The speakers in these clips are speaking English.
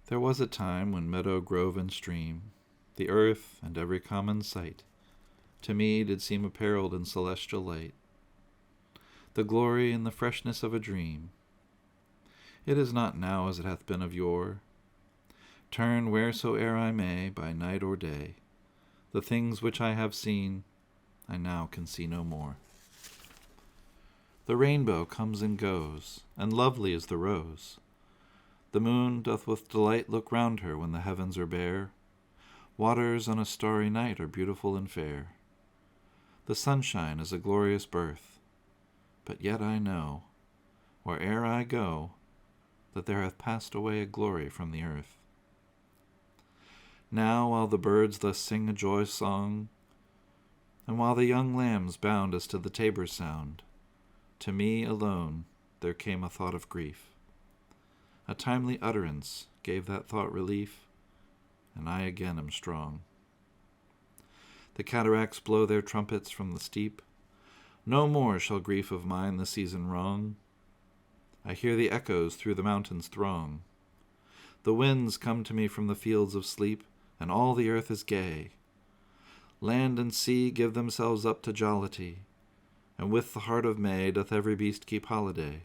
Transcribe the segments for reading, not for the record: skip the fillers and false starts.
There was a time when meadow, grove, and stream, the earth and every common sight, to me did seem apparelled in celestial light, the glory and the freshness of a dream. It is not now as it hath been of yore. Turn wheresoe'er I may, by night or day, the things which I have seen, I now can see no more. The rainbow comes and goes, and lovely is the rose. The moon doth with delight look round her when the heavens are bare. Waters on a starry night are beautiful and fair. The sunshine is a glorious birth. But yet I know, where'er I go, that there hath passed away a glory from the earth. Now while the birds thus sing a joyous song, and while the young lambs bound as to the tabor's sound, to me alone there came a thought of grief. A timely utterance gave that thought relief, and I again am strong. The cataracts blow their trumpets from the steep. No more shall grief of mine the season wrong. I hear the echoes through the mountains throng. The winds come to me from the fields of sleep, and all the earth is gay. Land and sea give themselves up to jollity, and with the heart of May doth every beast keep holiday.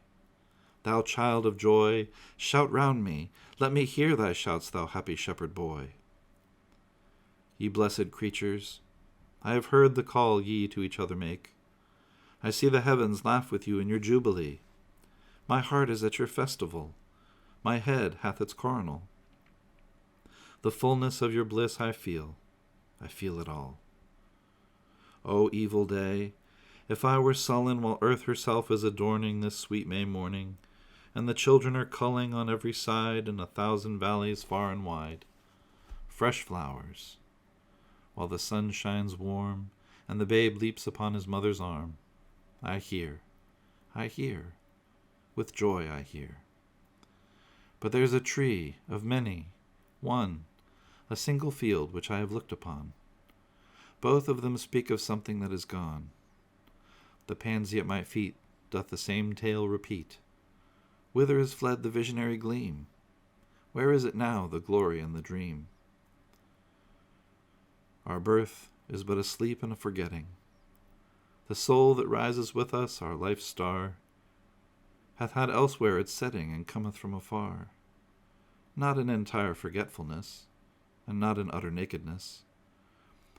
Thou child of joy, shout round me, let me hear thy shouts, thou happy shepherd boy. Ye blessed creatures, I have heard the call ye to each other make. I see the heavens laugh with you in your jubilee. My heart is at your festival, my head hath its coronal. The fullness of your bliss I feel it all. O evil day, if I were sullen while earth herself is adorning this sweet May morning, and the children are culling on every side in 1,000 valleys far and wide, fresh flowers, while the sun shines warm and the babe leaps upon his mother's arm, I hear, with joy I hear. But there's a tree of many, one, a single field which I have looked upon. Both of them speak of something that is gone. The pansy at my feet doth the same tale repeat. Whither is fled the visionary gleam? Where is it now, the glory and the dream? Our birth is but a sleep and a forgetting. The soul that rises with us, our life's star, hath had elsewhere its setting and cometh from afar. Not in entire forgetfulness, and not in utter nakedness,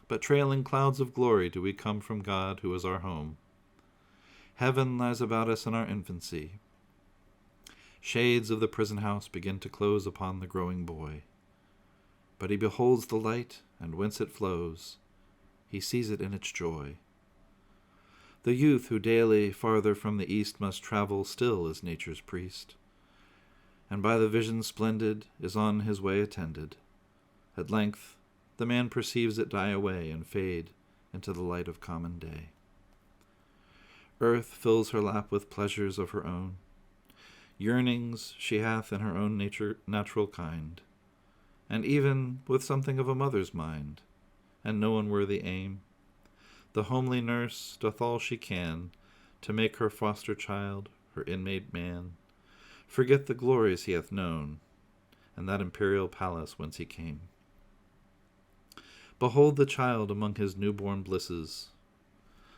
but trailing clouds of glory do we come from God, who is our home. Heaven lies about us in our infancy. Shades of the prison house begin to close upon the growing boy. But he beholds the light, and whence it flows, he sees it in its joy. The youth who daily farther from the east must travel still is nature's priest, and by the vision splendid is on his way attended. At length the man perceives it die away and fade into the light of common day. Earth fills her lap with pleasures of her own. Yearnings she hath in her own natural kind, and even with something of a mother's mind, and no unworthy aim. The homely nurse doth all she can to make her foster child, her inmate man, forget the glories he hath known, and that imperial palace whence he came. Behold the child among his newborn blisses,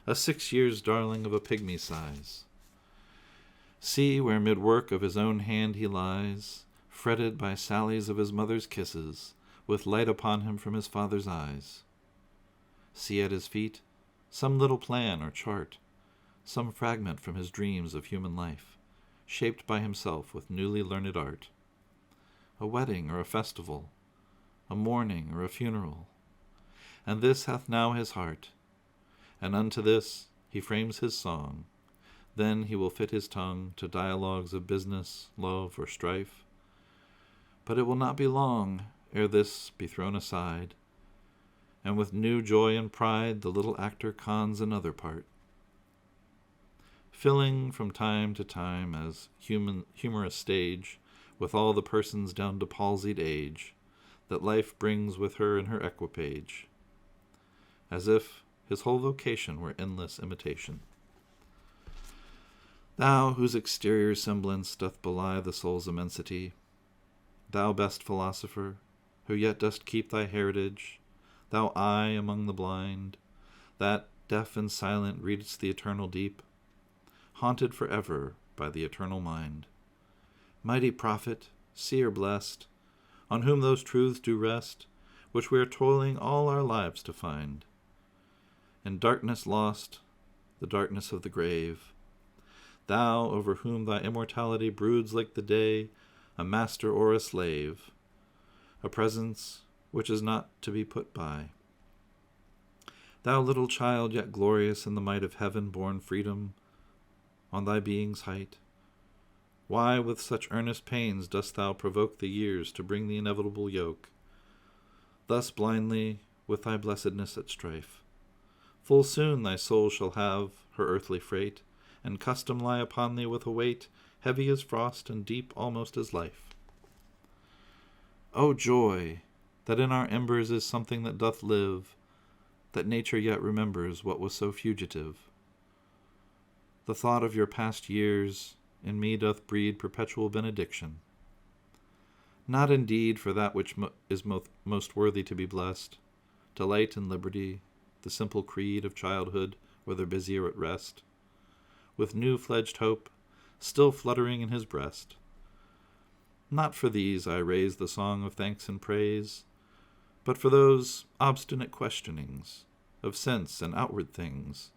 a 6 years' darling of a pygmy size. See where mid work of his own hand he lies, fretted by sallies of his mother's kisses, with light upon him from his father's eyes. See at his feet some little plan or chart, some fragment from his dreams of human life, shaped by himself with newly learned art. A wedding or a festival, a mourning or a funeral, and this hath now his heart, and unto this he frames his song. Then he will fit his tongue to dialogues of business, love, or strife. But it will not be long ere this be thrown aside, and with new joy and pride the little actor cons another part, filling from time to time as humorous stage with all the persons down to palsied age that life brings with her in her equipage, as if his whole vocation were endless imitation. Thou whose exterior semblance doth belie the soul's immensity, thou best philosopher, who yet dost keep thy heritage, thou eye among the blind, that, deaf and silent, readest the eternal deep, haunted forever by the eternal mind. Mighty prophet, seer blessed, on whom those truths do rest, which we are toiling all our lives to find. In darkness lost, the darkness of the grave, thou, over whom thy immortality broods like the day, a master or a slave, a presence which is not to be put by. Thou little child, yet glorious in the might of heaven-born freedom, on thy being's height, why with such earnest pains dost thou provoke the years to bring the inevitable yoke, thus blindly with thy blessedness at strife? Full soon thy soul shall have her earthly freight, and custom lie upon thee with a weight heavy as frost and deep almost as life. O joy, that in our embers is something that doth live, that nature yet remembers what was so fugitive. The thought of your past years in me doth breed perpetual benediction. Not indeed for that which is most worthy to be blessed, delight and liberty, the simple creed of childhood, whether busy or at rest, with new-fledged hope still fluttering in his breast. Not for these I raise the song of thanks and praise, but for those obstinate questionings of sense and outward things,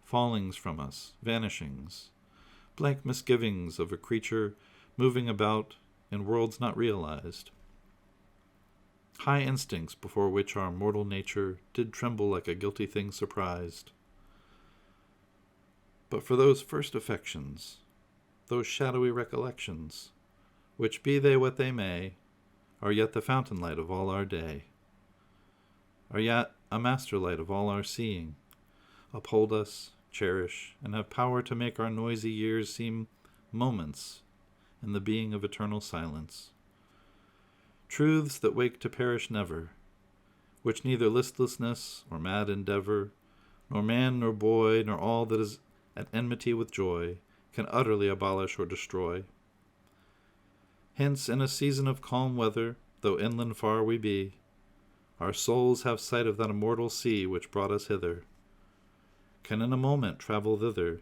fallings from us, vanishings, blank misgivings of a creature moving about in worlds not realized, high instincts before which our mortal nature did tremble like a guilty thing surprised. But for those first affections, those shadowy recollections, which, be they what they may, are yet the fountain light of all our day, are yet a master light of all our seeing, uphold us, cherish, and have power to make our noisy years seem moments in the being of eternal silence. Truths that wake to perish never, which neither listlessness or mad endeavor, nor man nor boy, nor all that is at enmity with joy, can utterly abolish or destroy. Hence, in a season of calm weather, though inland far we be, our souls have sight of that immortal sea which brought us hither, can in a moment travel thither,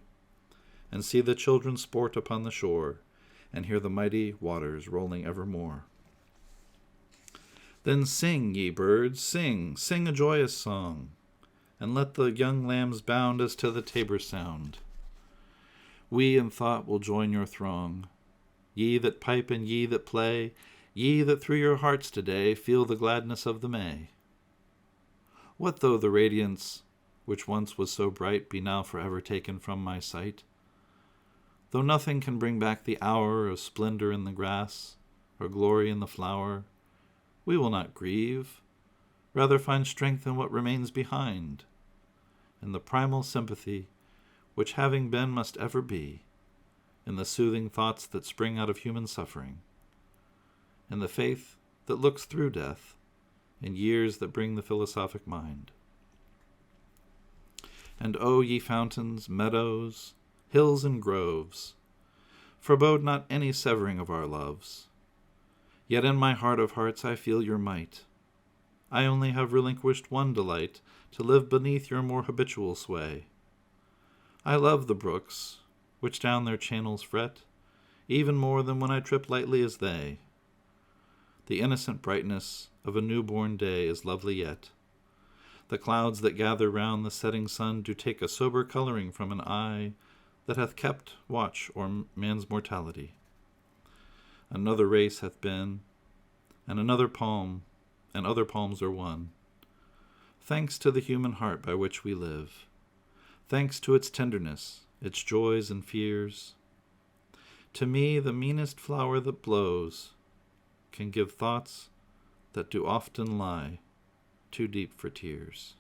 and see the children sport upon the shore, and hear the mighty waters rolling evermore. Then sing, ye birds, sing, sing a joyous song, and let the young lambs bound as to the tabor sound. We in thought will join your throng, ye that pipe and ye that play, ye that through your hearts today feel the gladness of the May. What though the radiance which once was so bright be now forever taken from my sight? Though nothing can bring back the hour of splendor in the grass, or glory in the flower, we will not grieve, rather find strength in what remains behind, in the primal sympathy which having been must ever be, in the soothing thoughts that spring out of human suffering, in the faith that looks through death, in years that bring the philosophic mind. And O ye fountains, meadows, hills and groves, forebode not any severing of our loves. Yet in my heart of hearts I feel your might. I only have relinquished one delight, to live beneath your more habitual sway. I love the brooks, which down their channels fret, even more than when I trip lightly as they. The innocent brightness of a newborn day is lovely yet. The clouds that gather round the setting sun do take a sober coloring from an eye that hath kept watch o'er man's mortality. Another race hath been, and another palm, and other palms are won. Thanks to the human heart by which we live. Thanks to its tenderness, its joys and fears. To me, the meanest flower that blows can give thoughts that do often lie too deep for tears.